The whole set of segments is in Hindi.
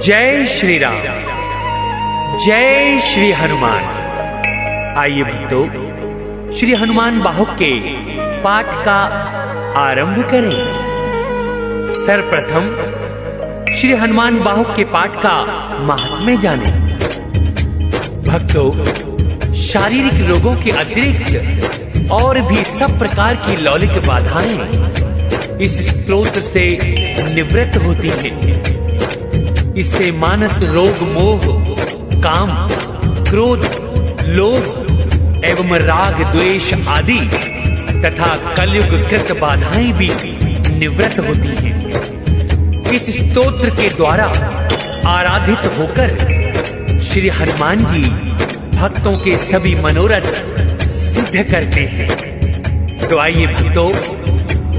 जय श्री राम, जय श्री हनुमान। आइए भक्तों, श्री हनुमान बाहुक के पाठ का आरंभ करें। सर्वप्रथम श्री हनुमान बाहुक के पाठ का महात्म्य जानें। भक्तों, शारीरिक रोगों के अतिरिक्त और भी सब प्रकार की लौकिक बाधाएं इस स्तोत्र से निवृत्त होती हैं। इससे मानस रोग, मोह, काम, क्रोध, लोभ एवं राग, द्वेष आदि तथा कलयुग कृत बाधाएं भी निवृत्त होती हैं। इस स्तोत्र के द्वारा आराधित होकर श्री हनुमान जी भक्तों के सभी मनोरथ सिद्ध करते हैं। तो आइए भक्तों,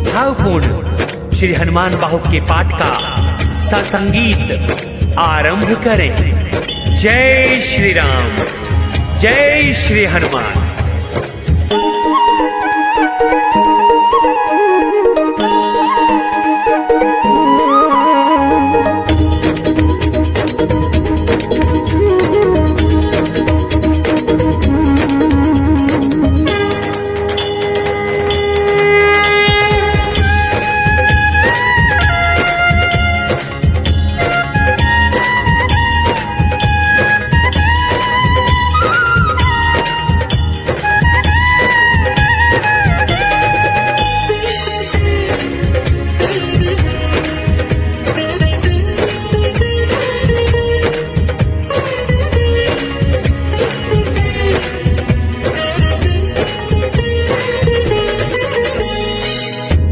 भावपूर्ण श्री हनुमान बाहुक के पाठ का ससंगीत आरंभ करें। जय श्री राम, जय श्री हनुमान।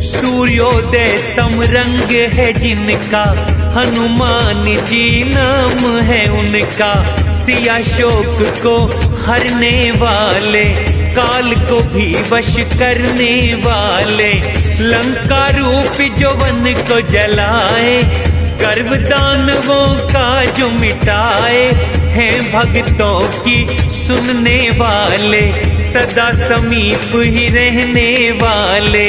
सूर्योदय समरंग है जिनका, हनुमान जी नाम है उनका। सिया शोक को हरने वाले, काल को भी वश करने वाले। लंका रूप जो वन को जलाए, गर्व दानवों का जो मिटाए। हैं भक्तों की सुनने वाले, सदा समीप ही रहने वाले।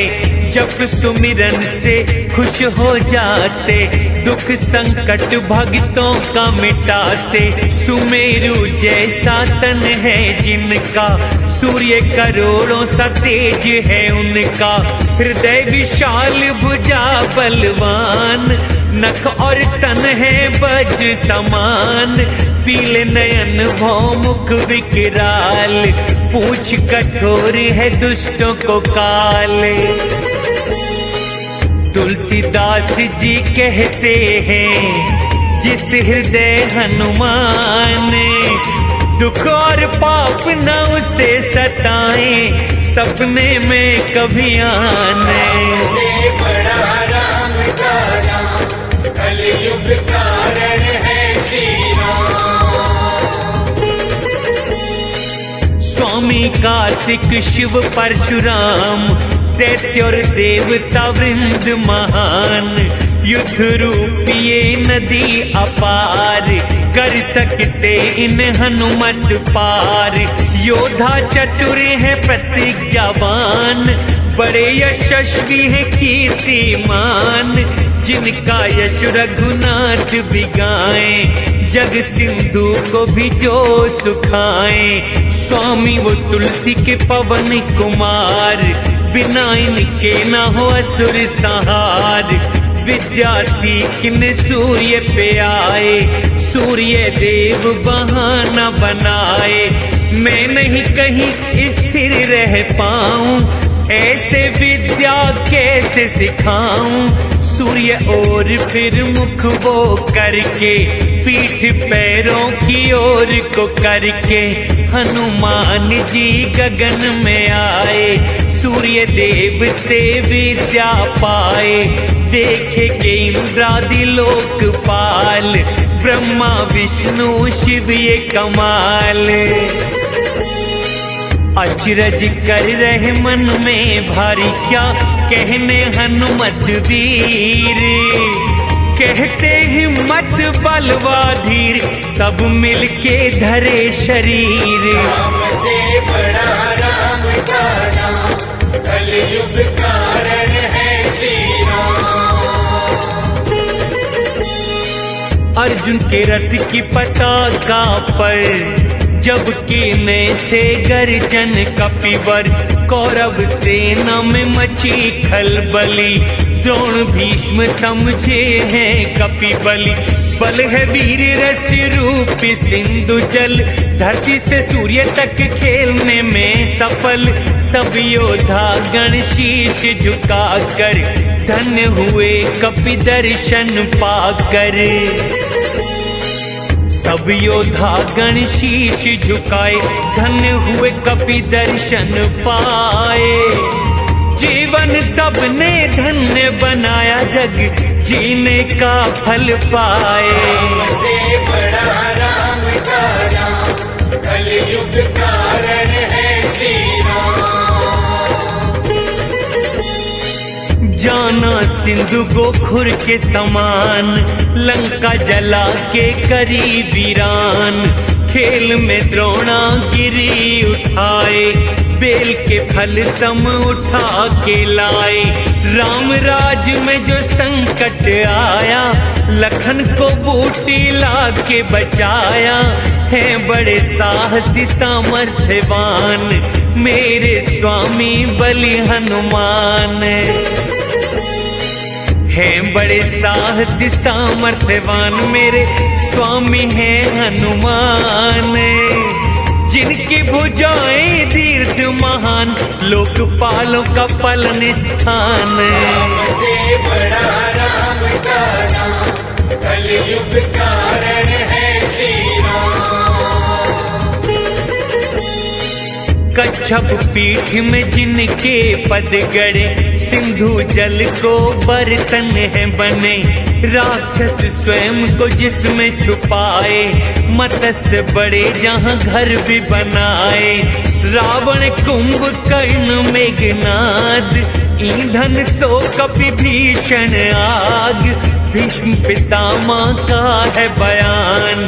जब सुमिरन से खुश हो जाते, दुख संकट भक्तों का मिटाते। सुमेरु जैसा तन है जिनका, सूर्य करोड़ों सा तेज है उनका। हृदय विशाल भुजा बलवान, नख और तन है वज समान। पीले नयन भौमुख विकराल, पूछ कठोर है दुष्टों को काले। तुलसीदास जी कहते हैं, जिस हृदय हनुमान, दुख और पाप न उसे सताएं, सपने में कभी आने। से बड़ा राम का नाम, कलयुग कारण है श्री राम। स्वामी कार्तिक शिव परशुराम, दैत्य और देवता वृंद महान। युद्ध रूपी ये नदी अपार, कर सकते इन हनुमत पार। योद्धा चतुर है प्रतिज्ञावान, बड़े यशस्वी है कीर्तिमान। जिनका यश रघुनाथ बिगाए, जग सिंधु को भी जो सुखाए। स्वामी वो तुलसी के पवन कुमार, बिना इनके ना हो असुर संहार। विद्या सीखन सूर्य पे आए, सूर्य देव बहाना बनाए। मैं नहीं कहीं स्थिर रह पाऊं, ऐसे विद्या कैसे सिखाऊं। सूर्य और फिर मुख वो करके, पीठ पैरों की ओर को करके। हनुमान जी गगन में आए, सूर्य देव से विद्या पाए। देखे के इंद्रादि लोकपाल, ब्रह्मा विष्णु शिव ये कमाल। अचरज कर रहे मन में भारी, क्या कहने हनुमत वीर। कहते हिम्मत बलवा धीर, सब मिलके धरे शरीर। राम से बड़ा राम का नाम, कलयुग कारण है श्री राम। अर्जुन के रथ की पताका पर जब कीने थे गर्जन कपिवर, कौरव सेना में मची खलबली, द्रोण भीष्म समझे हैं कपिबली। बल है वीर रस रूप सिंधु जल, धरती से सूर्य तक खेलने में सफल। सब योद्धा गण शीश झुकाकर, धन्य हुए कपि दर्शन पाकर। सब योद्धा गण शीश झुकाए, धन्य हुए कपि दर्शन पाए। जीवन सबने धन्य बनाया, जग जीने का फल पाए। से बड़ा राम का नाम, कलयुग कारण है श्री राम। जाना सिंधु गोखुर के समान, लंका जला के करी वीरान। खेल में द्रोणा गिरी उठाए, बेल के फल सम उठा के लाए। राम राज में जो संकट आया, लखन को बूटी ला के बचाया। है बड़े साहसी सामर्थ्यवान, मेरे स्वामी बलि हनुमान। हैं बड़े साहसी सामर्थ्यवान, मेरे स्वामी हैं हनुमान। जिनकी भुजाएं दीर्घ महान, लोकपालों का पालन स्थान। से बड़ा राम का नाम, कलयुग कारण है श्री राम। कच्छप पीठ में जिनके पद गड़े, सिंधु जल को बर्तन है बने। राक्षस स्वयं को जिसमें छुपाए, मत्स्य बड़े जहां घर भी बनाए। रावण कुंभकर्ण मेघनाद, ईंधन तो कपि भीषण आग। भीष्म पितामह का है बयान,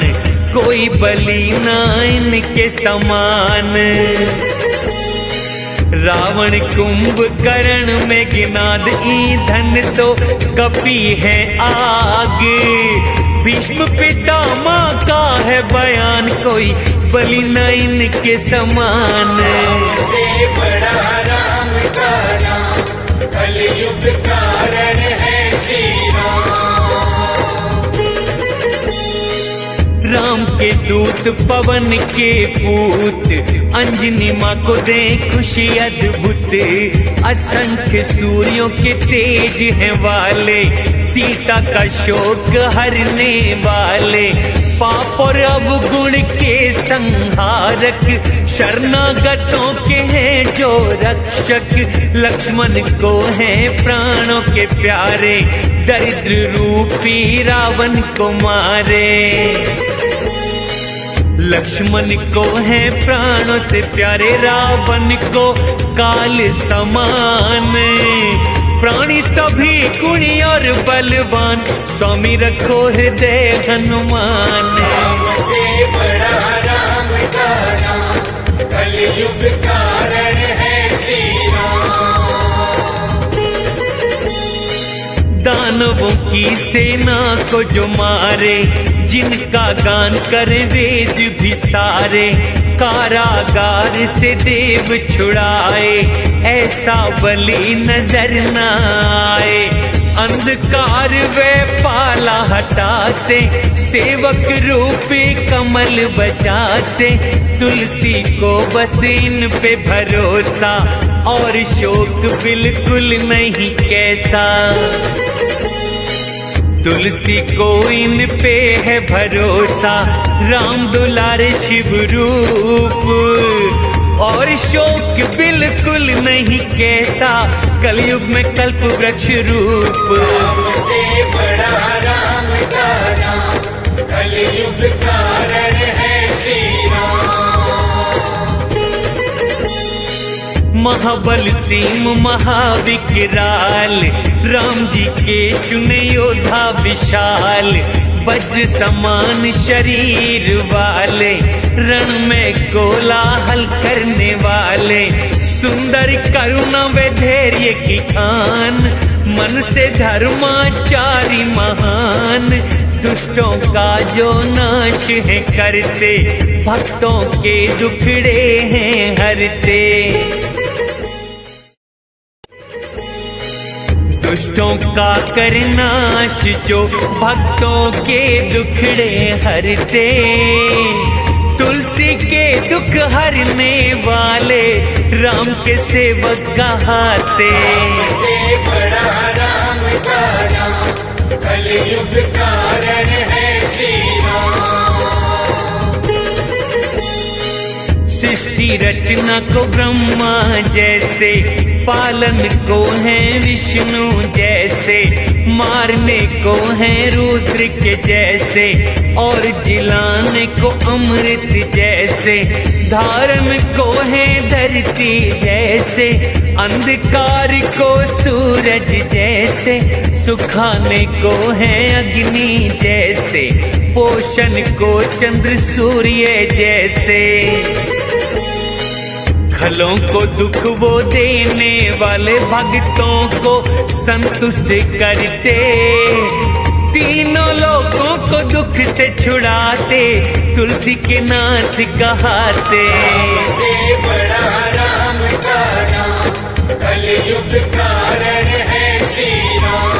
कोई बलि ना इनके समान। रावण कुंभकर्ण मेघनाद, ईंधन तो कपि है आग। भीष्म पितामह का है बयान, कोई बलि न इनके समान। से बड़ा राम का नाम, कलयुग कारण है श्री राम के दूत पवन के पूत, अंजनी माँ को दे खुशी अद्भुत। असंख्य सूर्यों के तेज हैं वाले, सीता का शोक हरने वाले। पाप और अवगुण के संहारक, शरणागतों के हैं जो रक्षक। लक्ष्मण को हैं प्राणों के प्यारे, दरिद्र रूपी रावण को मारे। लक्ष्मण को हैं प्राणों से प्यारे, रावण को काल समान। प्राणी सभी गुणी और बलवान, स्वामी रखो हृदय हनुमान। से बड़ा राम का नाम, कलयुग कारण है श्री राम। दानवों की सेना को जो मारे, जिनका गान करे वेद भी सारे। कारागार से देव छुड़ाए, ऐसा बलि नजर न आए। अंधकार वे पाला हटाते, सेवक रूपी कमल बचाते। तुलसी को बस इन पे भरोसा, और शोक बिल्कुल नहीं कैसा। तुलसी को इन पे है भरोसा, राम दुलारे शिव रूप। और शोक बिल्कुल नहीं कैसा, कलयुग में कल्प वृक्ष रूप। से बड़ा राम का नाम, कलयुग कारण है श्री महाबल सीम महाविकराल, राम जी के चुने योद्धा विशाल। वज्र समान शरीर वाले, रण में कोलाहल करने वाले। सुंदर करुणा व धैर्य की खान, मन से धर्माचारी महान। दुष्टों का जो नाश है करते, भक्तों के दुखड़े हैं हरते। दुष्टों का करनाश जो भक्तों के दुखड़े हरते, तुलसी के दुख हरने वाले राम के सेवक कहाते। से बड़ा राम का नाम, कलयुग कारण है श्री राम। सृष्टि रचना को ब्रह्मा जैसे, पालन को है विष्णु जैसे, मारने को है रुद्र के जैसे, और जिलाने को अमृत जैसे, धारण को है धरती जैसे, अंधकार को सूरज जैसे, सुखाने को है अग्नि जैसे, पोषण को चंद्र सूर्य जैसे, खलों को दुख वो देने वाले भक्तों को संतुष्ट करते, तीनों लोगों को दुख से छुड़ाते, तुलसी के नाथ कहाते। से बड़ा राम का नाम, कलयुग कारण है श्री राम।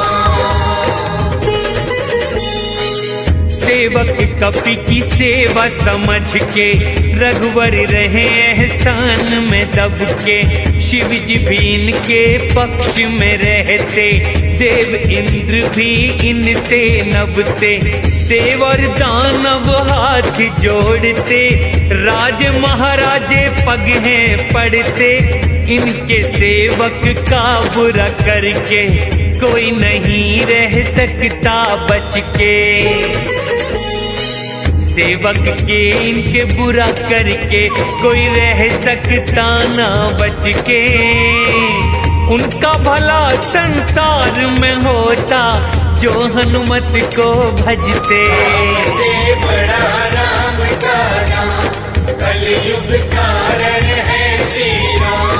सेवक कपि की सेवा समझ के, रघुवर रहे एहसान में दब के, शिव जी भी इनके पक्ष में रहते, देव इंद्र भी इनसे नभते, देव और दानव हाथ जोड़ते, राज महाराजे पग हैं पड़ते, इनके सेवक का बुरा करके कोई नहीं रह सकता बच के। सेवक के इनके बुरा करके कोई रह सकता ना बच के, उनका भला संसार में होता जो हनुमत को भजते। से बड़ा राम का नाम, कलयुग कारण है श्री राम।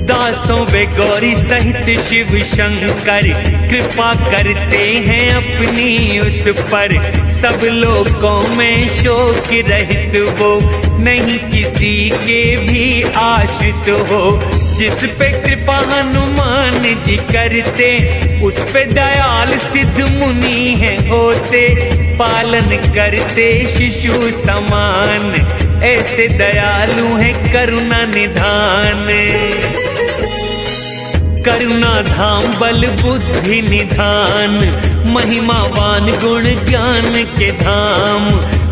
दासों वे गौरी सहित शिव शंकर कृपा करते हैं अपनी उस पर, सब लोगों में शोक रहित वो, नहीं किसी के भी आश्रित हो, जिस पे कृपा हनुमान जी करते, उस पे दयाल सिद्ध मुनि है होते, पालन करते शिशु समान, ऐसे दयालु है करुणा निधान। करुणा धाम बल बुद्धि निधान, महिमावान गुण ज्ञान के धाम,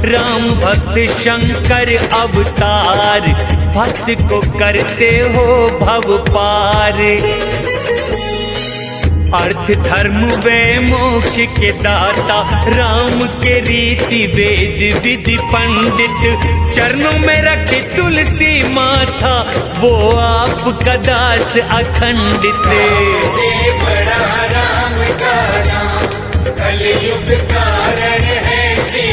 राम भक्त शंकर अवतार, भक्त को करते हो भव पार। अर्थ धर्म वे मोक्ष के दाता, राम के रीति वेद विधि पंडित, चरणों में रखे तुलसी माथा, वो आपका दास अखंडित। से बड़ा राम का नाम, कलयुग कारण है श्री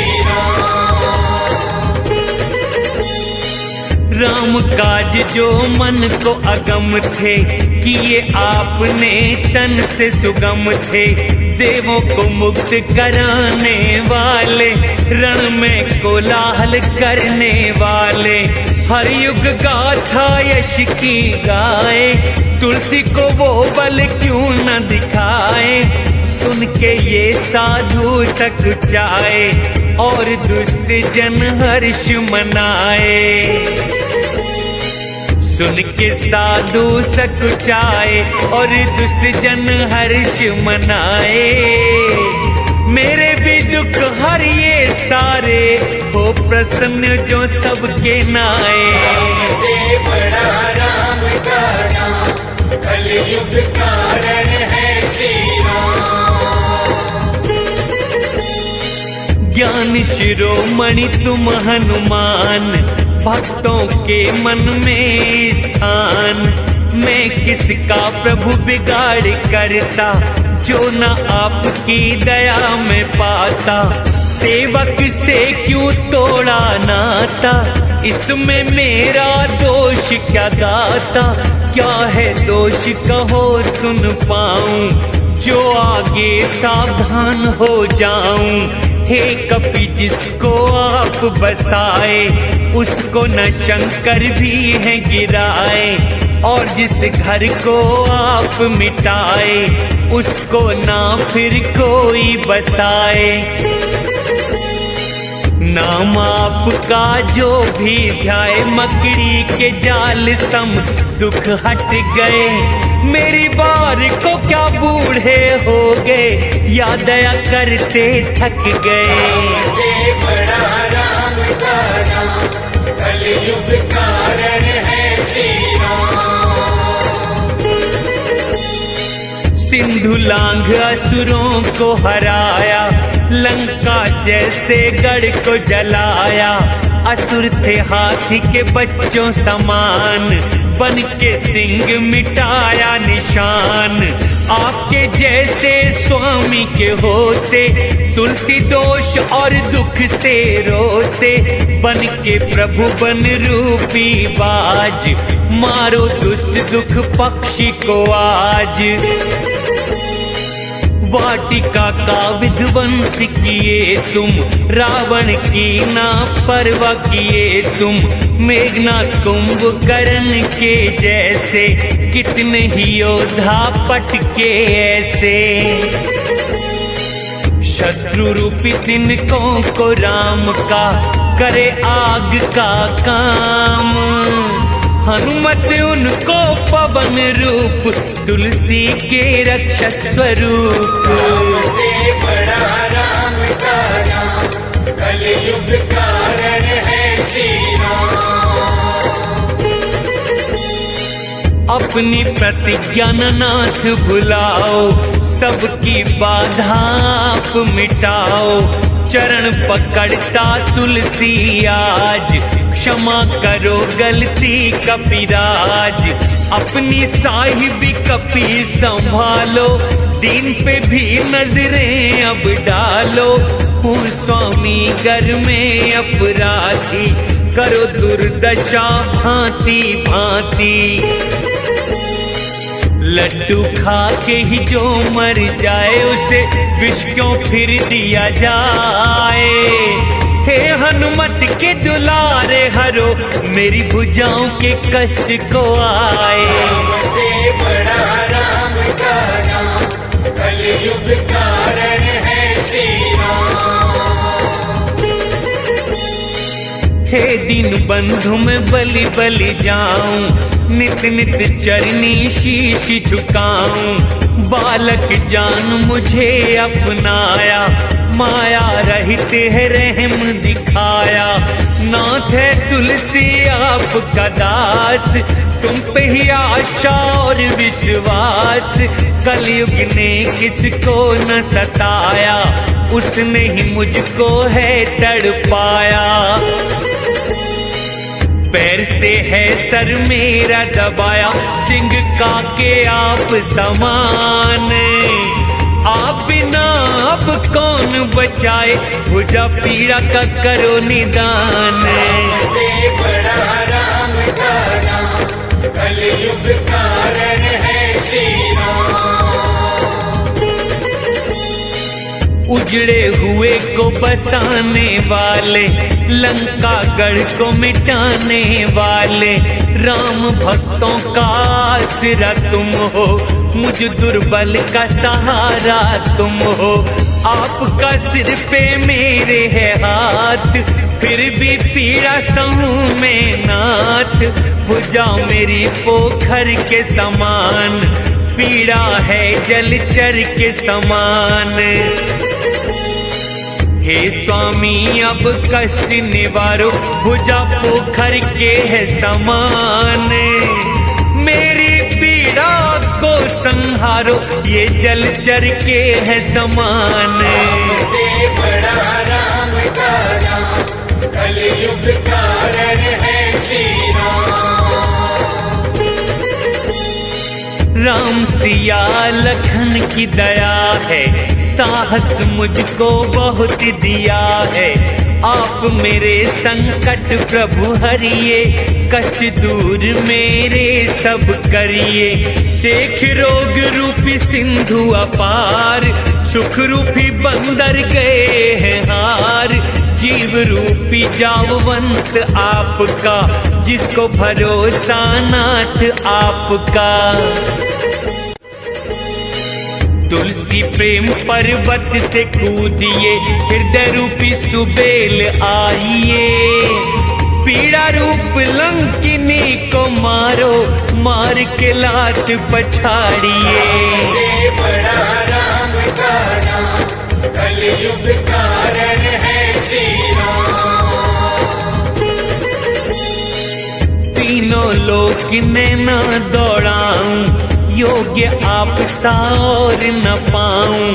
राम काज जो मन को अगम थे, किए आपने तन से सुगम थे, देवों को मुक्त कराने वाले, रण में कोलाहल करने वाले, हर युग गाथा यश की गाए, तुलसी को वो बल क्यों न दिखाए, सुन के ये साधु सकुचाए, और दुष्ट जन हर्ष मनाए। सुन के साधु सकुचाए और दुष्ट जन हर्ष मनाए, मेरे भी दुख हरिए सारे, हो प्रसन्न जो सबके नाए। से बड़ा राम का नाम, कलयुग कारण है श्री ज्ञान शिरोमणि तुम हनुमान, भक्तों के मन में स्थान, मैं किसका प्रभु बिगाड़ करता, जो न आपकी दया में पाता, सेवक से क्यों तोड़ा नाता, इसमें मेरा दोष क्या गाता, क्या है दोष कहो सुन पाऊं, जो आगे सावधान हो जाऊं। हे कपि जिसको आप बसाए, उसको न शंकर भी है गिराए। और जिस घर को आप मिटाए, उसको ना फिर कोई बसाए। नाम आपका जो भी ध्याए, मकड़ी के जाल सम दुख हट गए। मेरी बार को क्या बूढ़े हो गए, या दया करते थक गए। से बड़ा राम का नाम, कलयुग कारण है श्री राम। सिंधु लांघ असुरों को हराया, लंका जैसे गढ़ को जलाया। असुर थे हाथी के बच्चों समान, बन के सिंह मिटाया निशान। आपके जैसे स्वामी के होते, तुलसी दोष और दुख से रोते। बन के प्रभु बन रूपी बाज, मारो दुष्ट दुख पक्षी को आज। वाटिका का विध्वंस किए तुम, रावण की ना परवाह किए तुम। मेघनाथ कुंभकर्ण के जैसे, कितने ही योद्धा पटके ऐसे। शत्रु रूपी तिनकों को राम का, करे आग का काम। हनुमत उनको पवन रूप, तुलसी के रक्षक स्वरूप। राम से बड़ा राम का नाम, कलयुग कारण है श्री राम। अपनी प्रतिज्ञा न नाथ भुलाओ, सबकी बाधा आप मिटाओ। चरण पकड़ता तुलसी आज, क्षमा करो गलती कपिराज। अपनी साहिबी कपि संभालो, दीन पे भी नजरें अब डालो। हूँ स्वामी घर में अपराधी, करो दुर्दशा भांति भांति। लड्डू खा के ही जो मर जाए, उसे विष क्यों फिर दिया जाए। हे हनुमत के दुलारे हरो, मेरी भुजाओं के कष्ट को आए। राम से बड़ा राम का नाम, कलयुग कारण है श्री राम। हे दीन बंधु मैं बलि बलि जाऊं, नित नित चरनी शीश झुकाऊं। बालक जान मुझे अपनाया, माया रहित है रहम दिखाया। नाथ है तुलसी आपका दास, तुम पे ही आशा और विश्वास। कलयुग ने किसको न सताया, उसने ही मुझको है तड़पाया। पैर से है सर मेरा दबाया, सिंह का के आप समान। आप बिना अब कौन बचाए, भुजा पीड़ा का करो निदान। से बड़ा राम का नाम, कलयुग कारण है श्री राम। उजड़े हुए को बसाने वाले, लंका गढ़ को मिटाने वाले। राम भक्तों का आसरा तुम हो, मुझ दुर्बल का सहारा तुम हो। आपका सिर पे मेरे है हाथ, फिर भी पीड़ा सहूं मैं नाथ। भुजा मेरी पोखर के समान, पीड़ा है जलचर के समान। हे स्वामी अब कष्ट निवारो, भुजा पोखर के है समान। मेरी पीड़ा को संहारो, ये जलचर के है समान। से बड़ा राम का नाम, कलयुग कारण है श्री राम। राम सिया लखन की दया है, साहस मुझको बहुत दिया है। आप मेरे संकट प्रभु हरिए, कष्ट दूर मेरे सब करिए। देख रोग रूपी सिंधु अपार, सुख रूपी बंदर गए हैं हार। जीव रूपी जाववंत आपका, जिसको भरोसा नाथ आपका। तुलसी प्रेम पर्वत से कूदिए, हृदय रूपी सुबेल आइए। पीड़ा रूप लंकिनी को मारो, मार के लात पछाड़िए। से बड़ा राम का नाम, कलयुग कारण है श्री राम। तीनों लोक ने न दौड़ाऊं, योग्य आप सा और न पाऊं।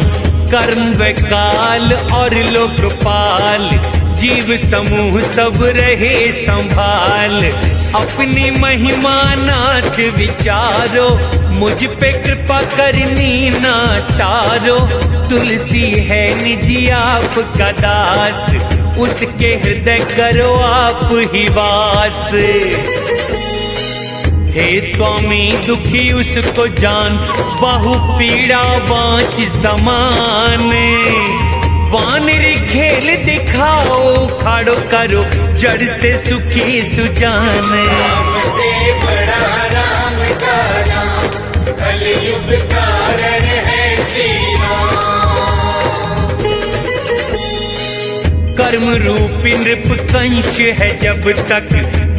कर्म व काल और लोकपाल, जीव समूह सब रहे संभाल। अपनी महिमा नाथ विचारो, मुझ पे कृपा करनी ना टारो। तुलसी है निजी आपका दास, उसके हृदय करो आप ही वास। हे स्वामी दुखी उसको जान, बहु पीड़ा बाँच समान। वानरी खेल दिखाओ, खाड़ो करो जड़ से सुखी सुजान। राम से बड़ा राम का नाम, कलयुग कारण है श्री राम। कर्म रूपी नृप कंश है जब तक,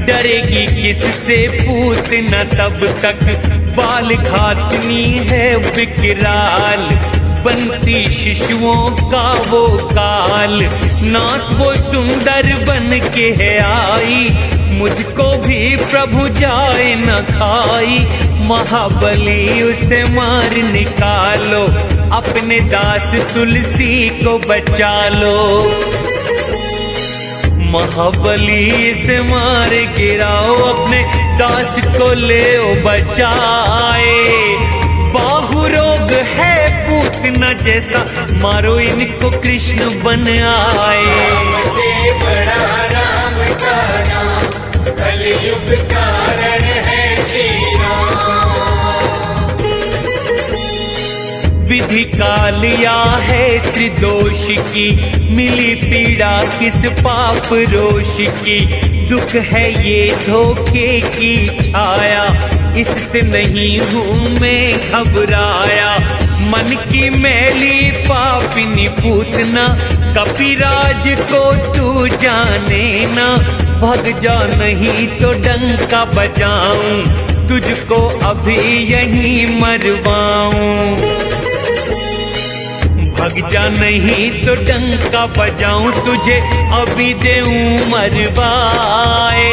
डरेगी किससे पूत न तब तक। बाल घातनी है विकराल, बनती शिशुओं का वो काल। नाथ वो सुंदर बन के है आई, मुझको भी प्रभु जाए न खाई। महाबली उसे मार निकालो, अपने दास तुलसी को बचा लो। महाबली से मार गिराओ, अपने दास को ले बचाए। बाहु रोग है पूतना जैसा, मारो इनको कृष्ण बन आए। राम से बड़ा राम का नाम, कलयुग कारण है श्री राम। विधि कालिया है त्रिदोष की, मिली पीड़ा किस पाप रोष की। दुख है ये धोखे की छाया, इससे नहीं हूँ मैं घबराया। मन की मैली पापिनी पूतना, कपिराज को तू जाने ना। भग जा नहीं तो डंका बजाऊं, तुझको अभी यहीं मरवाऊं। भग जा नहीं तो डंका बजाऊं, तुझे अभी देऊं मरवाए।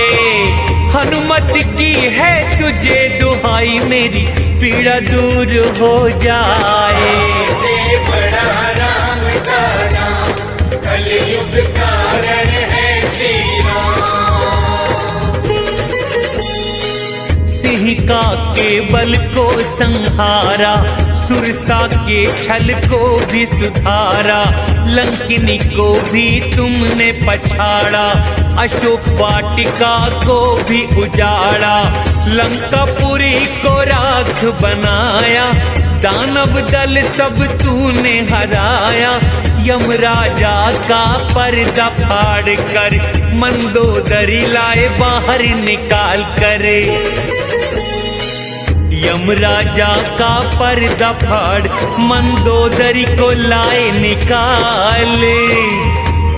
हनुमत की है तुझे दुहाई, मेरी पीड़ा दूर हो जाए। से बड़ा राम का नाम, कलयुग कारण है श्री राम। सिंहिका के बल को संहारा, सुरसा के छल को भी सुधारा। लंकिनी को भी तुमने पछाड़ा, अशोक वाटिका को भी उजाड़ा। लंकापुरी को राख बनाया, दानव दल सब तूने हराया। यमराजा का पर्दा फाड़ कर, मंदोदरी लाए बाहर निकाल कर। यमराजा का पर्दा फाड़, मंदोदरी को लाए निकाले।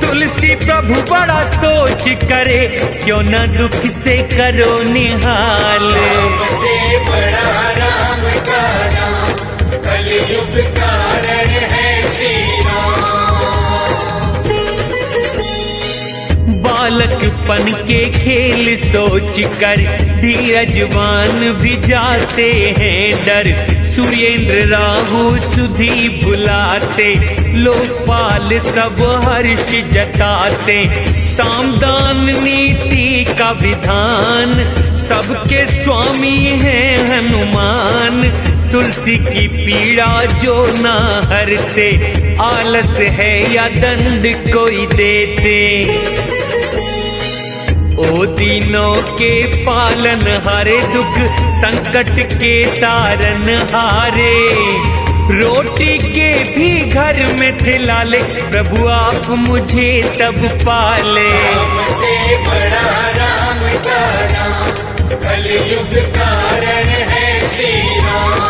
तुलसी प्रभु बड़ा सोच करे, क्यों न दुख से करो निहाल। राम से बड़ा राम का नाम, कलयुग कारण है श्री राम। बालकपन के खेल सोच कर, धीरजवान भी जाते हैं डर। सूर्येंद्र राहु सुधी बुलाते, लोकपाल सब हर्ष जताते। सामदान नीति का विधान, सबके स्वामी हैं हनुमान। तुलसी की पीड़ा जो ना हरते, आलस है या दंड कोई देते। ओ दीनों के पालन हारे, दुख संकट के तारन हारे, रोटी के भी घर में खिलाले, प्रभु आप मुझे तब पाले। हमसे बड़ा राम का नाम, कलयुग कारण है श्री राम।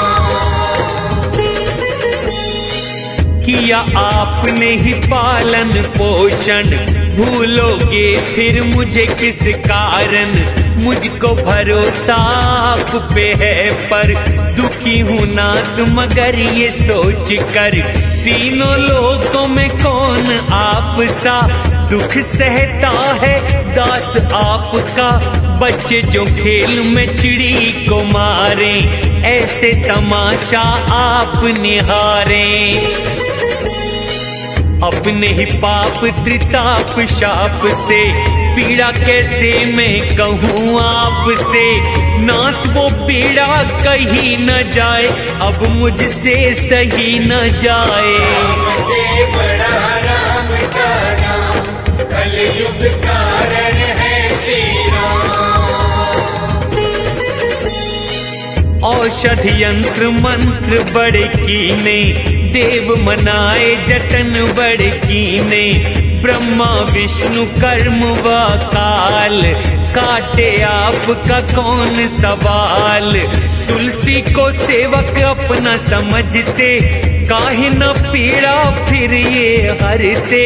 किया आपने ही पालन पोषण, भूलोगे फिर मुझे किस कारण। मुझको भरोसा आप पे है, पर दुखी हूँ नाथ मगर ये सोच कर, तीनों लोकों में कौन आप सा दुख सहता है दास आपका। बच्चे जो खेल में चिड़ी को मारे, ऐसे तमाशा आप निहारे। अपने ही पाप त्रिताप शाप से पीड़ा कैसे मैं कहूँ आपसे। नाथ वो पीड़ा कहीं न जाए, अब मुझसे सही न जाए। हमसे बड़ा राम का नाम, कलयुग कारण है श्री राम। औषध यंत्र मंत्र बड़े कीने, देव मनाए जतन बड़े कीने। ब्रह्मा विष्णु कर्म व काल, काटे आपका कौन सवाल। तुलसी को सेवक अपना समझते, काहे न पीड़ा फिर ये हरते।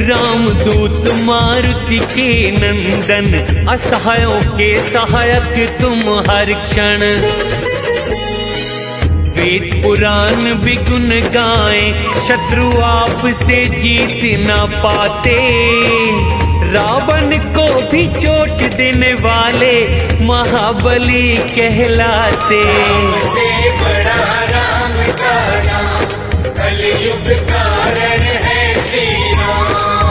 रामदूत मारुति के नंदन, असहायों के सहायक तुम हर क्षण। वेद पुराण भी गुण गाए, शत्रु आपसे जीत न पाते। रावण को भी चोट देने वाले महाबली कहलाते। हमसे बड़ा राम का नाम, कलयुग कारण है श्री राम।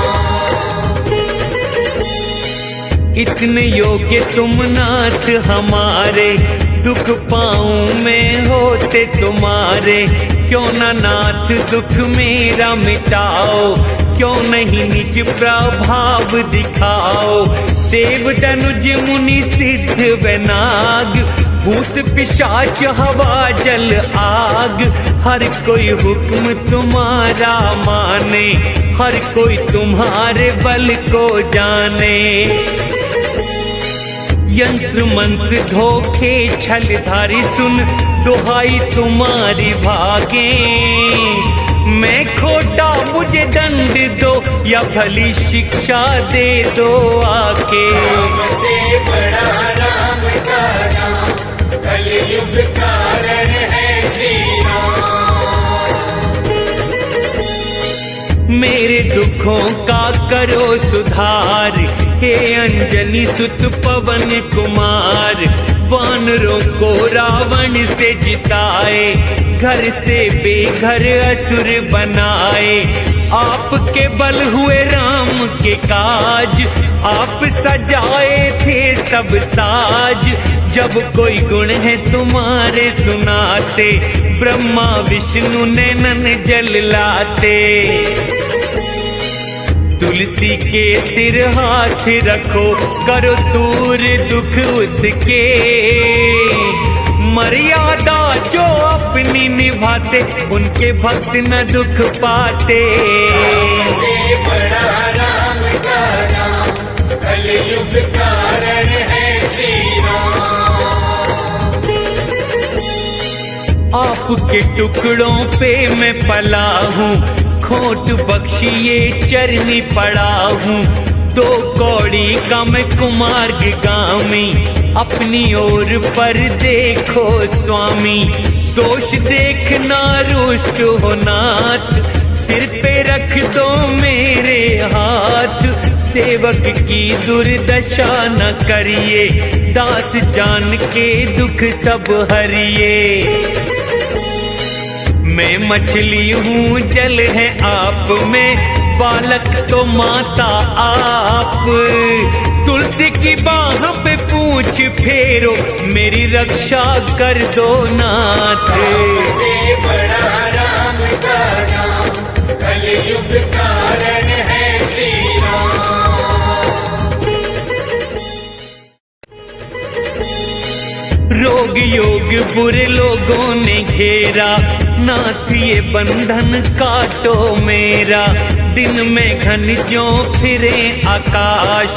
इतने योग्य तुम नाथ हमारे, दुख पाऊं मैं होते तुम्हारे। क्यों न नाथ दुख मेरा मिटाओ, क्यों नहीं निज प्रभाव दिखाओ। देव दनुज मुनि सिद्ध व नाग, भूत पिशाच हवा जल आग। हर कोई हुक्म तुम्हारा माने, हर कोई तुम्हारे बल को जाने। यंत्र मंत्र धोखे छलधारी, सुन दुहाई तुम्हारी भागे। मैं खोटा मुझे दंड दो, या भली शिक्षा दे दो आके। हमसे बड़ा राम का नाम, कलयुग कारण है श्री राम। मेरे दुखों का करो सुधार, हे अंजनी सुत पवन कुमार। वानरों को रावण से जिताए, घर से बेघर असुर बनाए। आपके बल हुए राम के काज, आप सजाए थे सब साज। जब कोई गुण है तुम्हारे सुनाते, ब्रह्मा विष्णु नैनन जल लाते। तुलसी के सिर हाथ रखो, करो दूर दुख उसके। मर्यादा जो अपनी निभाते, उनके भक्त न दुख पाते। हमसे बड़ा राम का नाम, कलयुग कारण है श्री राम। आपके टुकड़ों पे मैं पला हूँ, खोट बख्शिए चरनी पड़ा हूँ। दो कौड़ी का मैं कुमार्ग गामी, अपनी ओर पर देखो स्वामी। दोष देखना रुष्ट हो नाथ, सिर पे रख दो मेरे हाथ। सेवक की दुर्दशा न करिए, दास जान के दुख सब हरिए। मैं मछली हूँ जल है आप में, बालक तो माता आप। तुलसी की बाह पे पूछ फेरो, मेरी रक्षा कर दो नाथ। हमसे बड़ा राम का नाम, कलयुग कारण है श्री राम। रोग योग बुरे लोगों ने घेरा, नाथ ये बंधन काटो मेरा। दिन में घन ज्यों फिरे आकाश,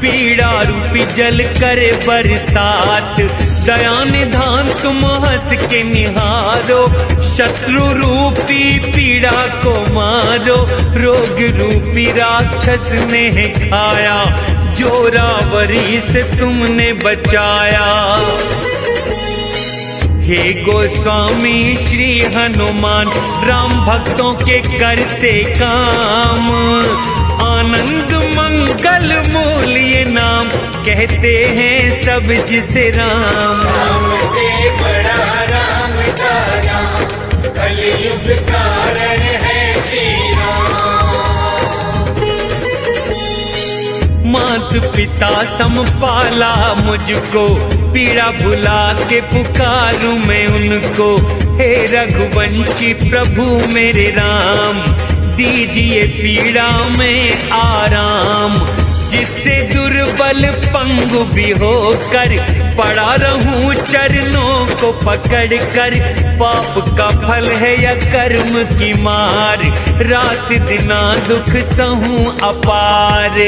पीड़ा रूपी जल करे बरसात। दया निधान तुम हंस के निहारो, शत्रु रूपी पीड़ा को मारो। रोग रूपी राक्षस ने खाया, जोरावरी से तुमने बचाया। हे गोस्वामी श्री हनुमान, राम भक्तों के करते काम। आनंद मंगल मूल ये नाम, कहते हैं सब जिसे राम। राम से बड़ा राम का नाम, कलयुग कारण है श्री राम। मात पिता सम पाला मुझको, पीड़ा भुला के पुकारूं मैं उनको। हे रघुवंशी प्रभु मेरे राम, दीजिए पीड़ा में आराम। जिससे दुर्बल पंगु भी होकर, पड़ा रहूं चरणों को पकड़ कर। पाप का फल है या कर्म की मार, रात दिना दुख सहूं अपार।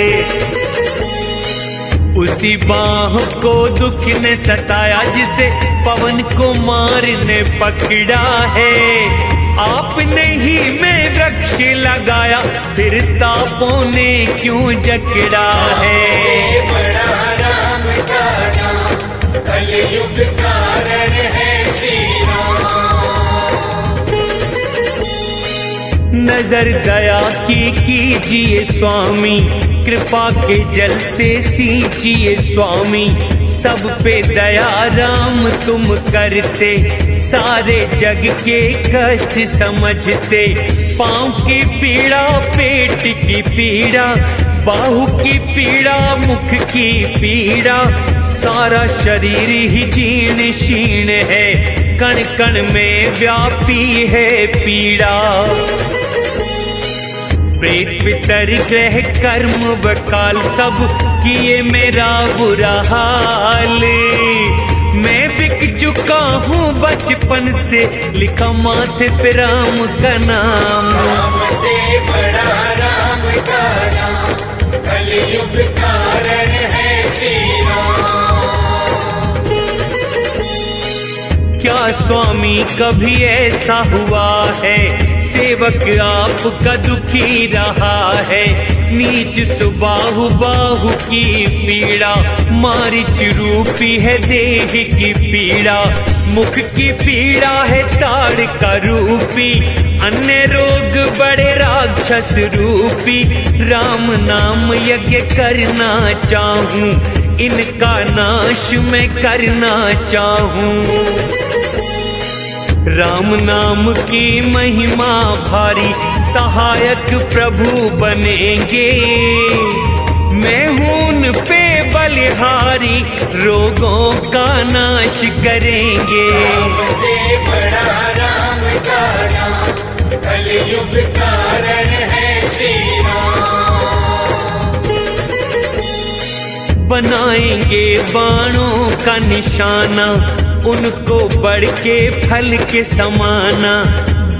उसी बाह को दुख ने सताया, जिसे पवन कुमार ने पकड़ा है। आपने ही में वृक्ष लगाया, फिर तापों ने क्यों जकड़ा है। बड़ा राम का नाम, कलयुग कारण है श्री राम। नजर दया की कीजिए स्वामी, कृपा के जल से सींचिए स्वामी। सब पे दया राम तुम करते, सारे जग के कष्ट समझते। पाँव की पीड़ा, पेट की पीड़ा, बाहु की पीड़ा, मुख की पीड़ा। सारा शरीर ही जीर्ण शीर्ण है, कण कण में व्यापी है पीड़ा। प्रेत पितर ग्रह कर्म वकाल, सब किए मेरा बुरा हाल। मैं बिक चुका हूँ बचपन से, लिखा माथे पे राम का नाम। राम से बड़ा राम का नाम, कलयुग कारण है श्री राम। क्या स्वामी कभी ऐसा हुआ है, सेवक आपका दुखी रहा है। नीच सुबाहु बाहु की पीड़ा, मारिच रूपी है देह की पीड़ा। मुख की पीड़ा है ताड़ का रूपी, अन्य रोग बड़े राक्षस रूपी। राम नाम यज्ञ करना चाहूं, इनका नाश मैं करना चाहूं। राम नाम की महिमा भारी, सहायक प्रभु बनेंगे। मैं हूं उन पे बलिहारी, रोगों का नाश करेंगे। राम से बड़ा राम का नाम, कलयुग कारण है श्री राम। बनाएंगे बाणों का निशाना, उनको बढ़ के फल के समाना।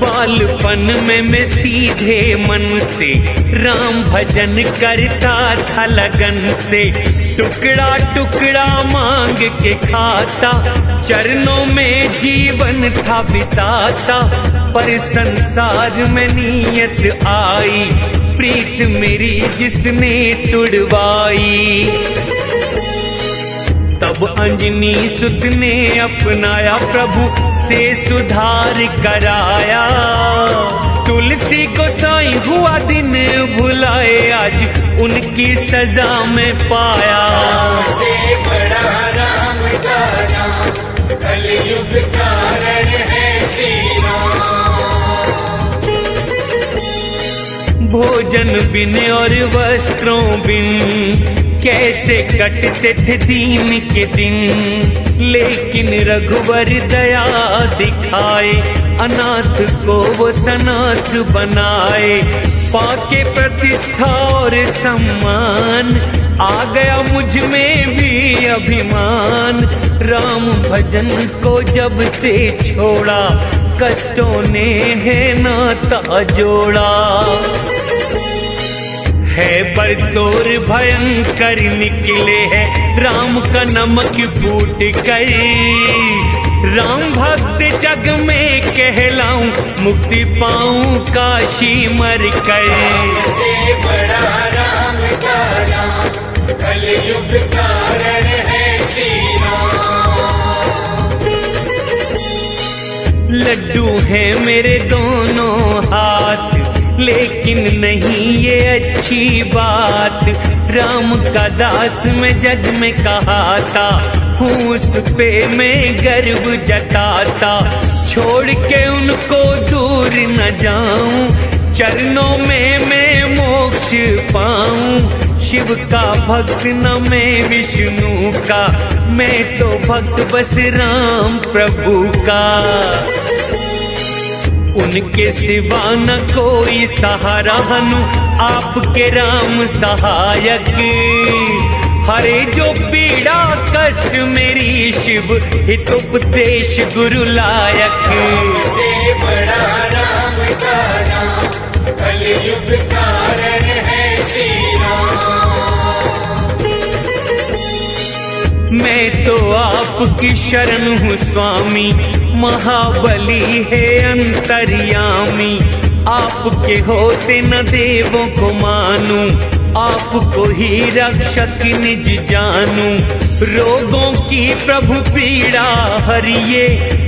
बालपन में मैं सीधे मन से, राम भजन करता था लगन से। टुकड़ा टुकड़ा मांग के खाता, चरणों में जीवन था बिताता। पर संसार में नियत आई, प्रीत मेरी जिसने तुड़वाई। तब अंजनी सुत ने अपनाया, प्रभु से सुधार कराया। तुलसी गोसाई हुआ दिन भुलाए, आज उनकी सजा में पाया। राम से बड़ा राम का नाम, कलयुग कारण है श्री राम। भोजन बिन और वस्त्रों बिन, कैसे कटते थे दीन के दिन, लेकिन रघुवर दया दिखाए, अनाथ को वो सनाथ बनाए। पाके प्रतिष्ठा और सम्मान, आ गया मुझ में भी अभिमान। राम भजन को जब से छोड़ा, कष्टों ने है नाता जोड़ा। है बरतोर भयंकर निकले है राम का नमक फूट कर। राम भक्त जग में कहलाऊं, मुक्ति पाऊं काशी मर कर। से बड़ा राम का नाम, कलयुग कारण है श्री राम। लड्डू है मेरे दोनों हाथ, लेकिन नहीं ये अच्छी बात। राम का दास मैं जग में कहा था, हूँ उस पे मैं गर्व जताता। छोड़ के उनको दूर न जाऊं, चरणों में मैं मोक्ष पाऊं। शिव का भक्त न मैं विष्णु का, मैं तो भक्त बस राम प्रभु का। उनके सिवा न कोई सहारा, हनु आपके राम सहायक। हरे जो पीड़ा कष्ट मेरी, शिव हितोपदेश गुरु लायक। से बड़ा राम का नाम, कलयुग कारण है श्री राम। मैं तो आपकी शरण हूँ स्वामी, महाबली है अंतर्यामी। आपके होते न देवों को मानूं, आपको ही रक्षक निज जानूं। रोगों की प्रभु पीड़ा हरिये,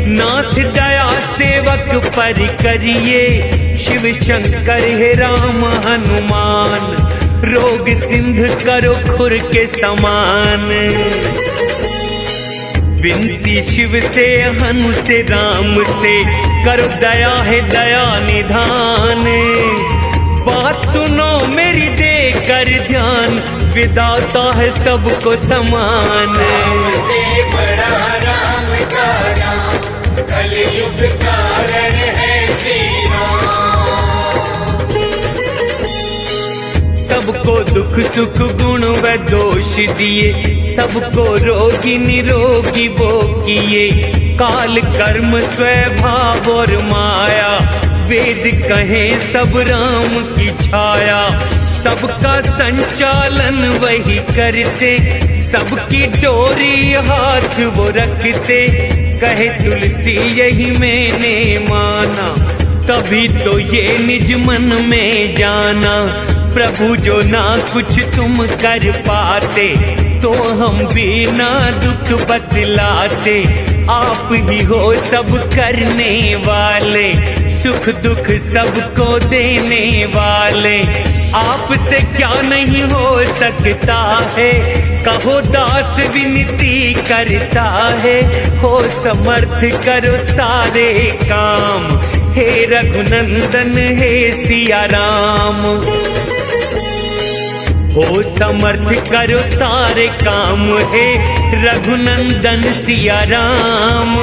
नाथ दया सेवक पर करिए। शिव शंकर है राम हनुमान, रोग सिंध करो खुर के समान। विनती शिव से हनु से राम से, करो दया है दया निधान। बात सुनो मेरी देकर ध्यान, विदाता है सबको समान। से बड़ा राम का नाम, कलयुग कारण है श्री राम। सबको दुख सुख गुण व दोष दिए, सबको रोगी निरोगी वो किए। काल कर्म स्वभाव और माया, वेद कहे सब राम की छाया। सबका संचालन वही करते, सबकी डोरी हाथ वो रखते। कहे तुलसी यही मैंने माना, तभी तो ये निज मन में जाना। प्रभु जो ना कुछ तुम कर पाते, तो हम भी ना दुख बतलाते। आप ही हो सब करने वाले, सुख दुख सबको देने वाले। आपसे क्या नहीं हो सकता है, कहो दास विनती करता है। हो समर्थ करो सारे काम, हे रघुनंदन हे सिया राम। हो समर्थ करो सारे काम, हे रघुनंदन सिया राम।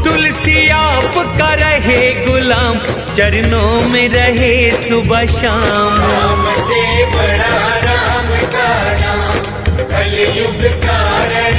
तुलसी आपका रहे गुलाम, चरणों में रहे सुबह शाम। राम से बड़ा राम का नाम, कलयुग कारण